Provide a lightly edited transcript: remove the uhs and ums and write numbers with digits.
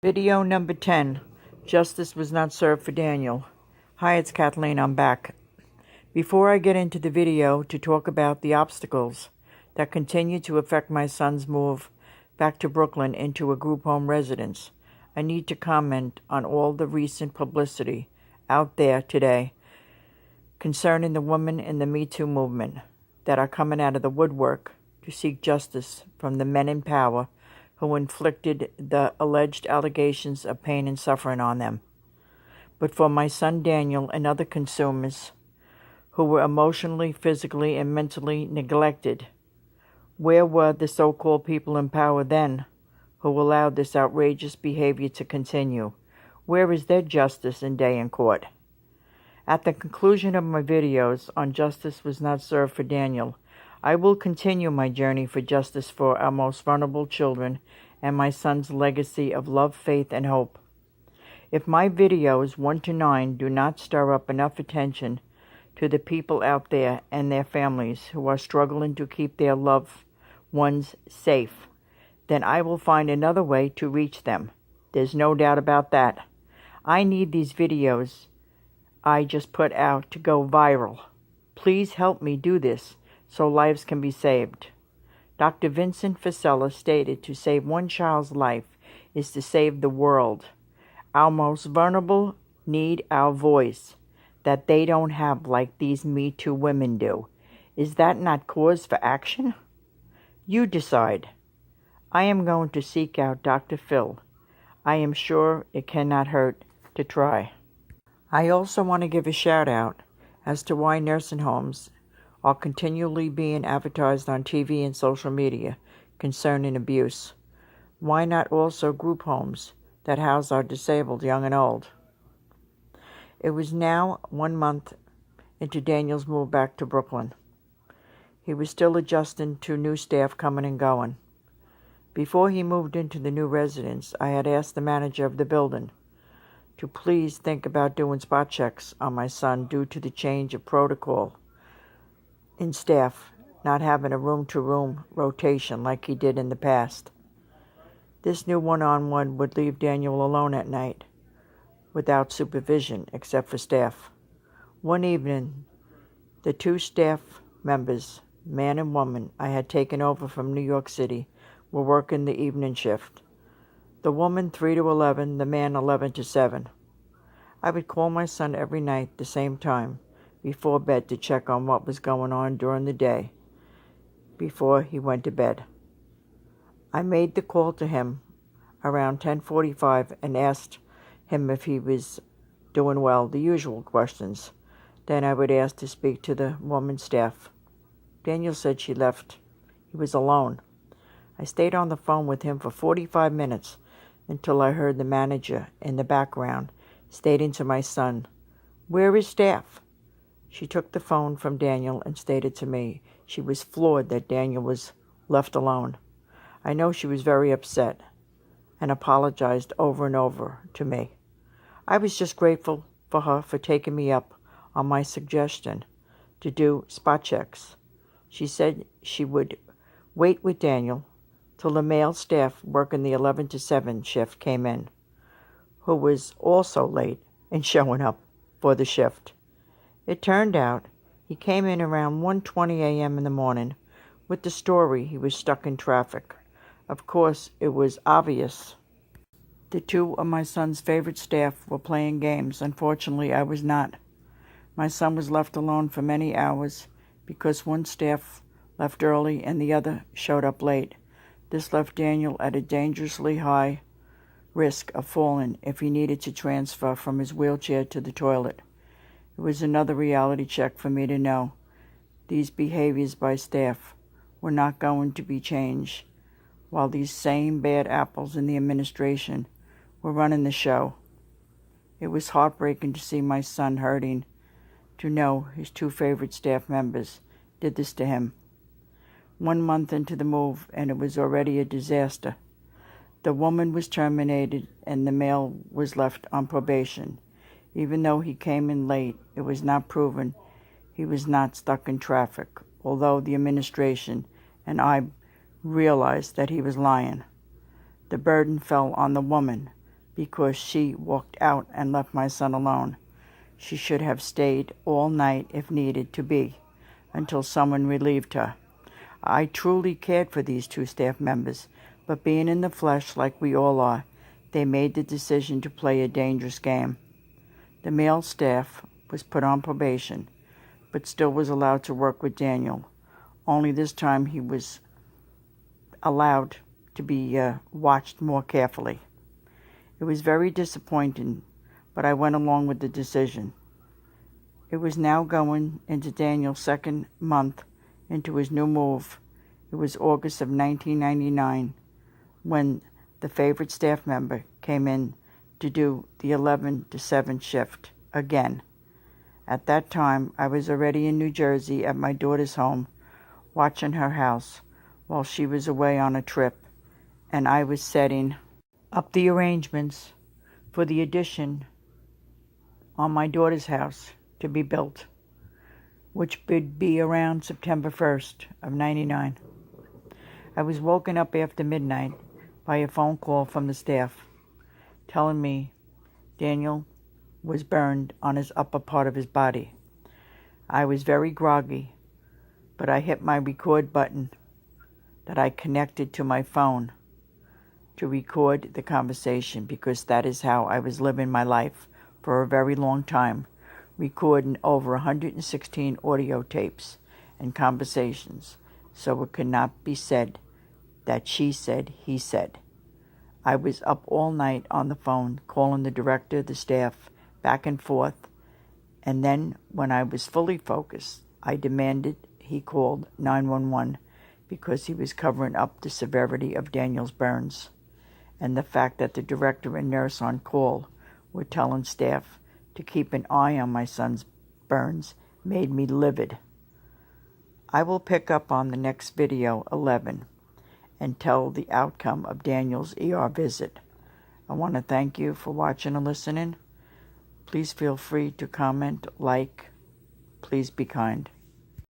Video number 10. Justice was not served for Daniel. Hi, it's Kathleen. I'm back. Before I get into the video to talk about the obstacles that continue to affect my son's move back to Brooklyn into a group home residence, I need to comment on all the recent publicity out there today concerning the women in the Me Too movement that are coming out of the woodwork to seek justice from the men in power who inflicted the alleged allegations of pain and suffering on them. But for my son Daniel and other consumers who were emotionally, physically, and mentally neglected, where were the so-called people in power then who allowed this outrageous behavior to continue? Where is their justice and day in court? At the conclusion of my videos on Justice Was Not Served for Daniel, I will continue my journey for justice for our most vulnerable children and my son's legacy of love, faith, and hope. If my videos 1 to 9 do not stir up enough attention to the people out there and their families who are struggling to keep their loved ones safe, then I will find another way to reach them. There's no doubt about that. I need these videos I just put out to go viral. Please help me do this so lives can be saved. Dr. Vincent Fusella stated to save one child's life is to save the world. Our most vulnerable need our voice that they don't have like these Me Too women do. Is that not cause for action? You decide. I am going to seek out Dr. Phil. I am sure it cannot hurt to try. I also want to give a shout out as to why nursing homes are continually being advertised on TV and social media concerning abuse. Why not also group homes that house our disabled, young and old? It was now 1 month into Daniel's move back to Brooklyn. He was still adjusting to new staff coming and going. Before he moved into the new residence, I had asked the manager of the building to please think about doing spot checks on my son due to the change of protocol in staff, not having a room-to-room rotation like he did in the past. This new one-on-one would leave Daniel alone at night, without supervision except for staff. One evening, the 2 staff members, man and woman, I had taken over from New York City, were working the evening shift. The woman 3 to 11, the man 11 to 7. I would call my son every night the same time before bed to check on what was going on during the day before he went to bed. I made the call to him around 10:45 and asked him if he was doing well, the usual questions. Then I would ask to speak to the woman's staff. Daniel said she left. He was alone. I stayed on the phone with him for 45 minutes until I heard the manager in the background stating to my son, "Where is staff?" She took the phone from Daniel and stated to me she was floored that Daniel was left alone. I know she was very upset and apologized over and over to me. I was just grateful for her for taking me up on my suggestion to do spot checks. She said she would wait with Daniel till the male staff working the 11 to 7 shift came in, who was also late in showing up for the shift. It turned out he came in around 1:20 a.m. in the morning with the story he was stuck in traffic. Of course, it was obvious. The 2 of my son's favorite staff were playing games. Unfortunately, I was not. My son was left alone for many hours because one staff left early and the other showed up late. This left Daniel at a dangerously high risk of falling if he needed to transfer from his wheelchair to the toilet. It was another reality check for me to know these behaviors by staff were not going to be changed while these same bad apples in the administration were running the show. It was heartbreaking to see my son hurting, to know his 2 favorite staff members did this to him. 1 month into the move, and it was already a disaster. The woman was terminated and the male was left on probation. Even though he came in late, it was not proven he was not stuck in traffic, although the administration and I realized that he was lying. The burden fell on the woman because she walked out and left my son alone. She should have stayed all night if needed to be, until someone relieved her. I truly cared for these two staff members, but being in the flesh like we all are, they made the decision to play a dangerous game. The male staff was put on probation, but still was allowed to work with Daniel. Only this time he was allowed to be watched more carefully. It was very disappointing, but I went along with the decision. It was now going into Daniel's second month into his new move. It was August of 1999 when the favorite staff member came in to do the 11 to 7 shift again. At that time, I was already in New Jersey at my daughter's home, watching her house while she was away on a trip, and I was setting up the arrangements for the addition on my daughter's house to be built, which would be around September 1st of 99. I was woken up after midnight by a phone call from the staff telling me Daniel was burned on his upper part of his body. I was very groggy, but I hit my record button that I connected to my phone to record the conversation, because that is how I was living my life for a very long time, recording over 116 audio tapes and conversations, so it could not be said that she said, he said. I was up all night on the phone, calling the director, the staff, back and forth, and then when I was fully focused, I demanded he called 911 because he was covering up the severity of Daniel's burns, and the fact that the director and nurse on call were telling staff to keep an eye on my son's burns made me livid. I will pick up on the next video 11 and tell the outcome of Daniel's ER visit. I want to thank you for watching and listening. Please feel free to comment, like. Please be kind.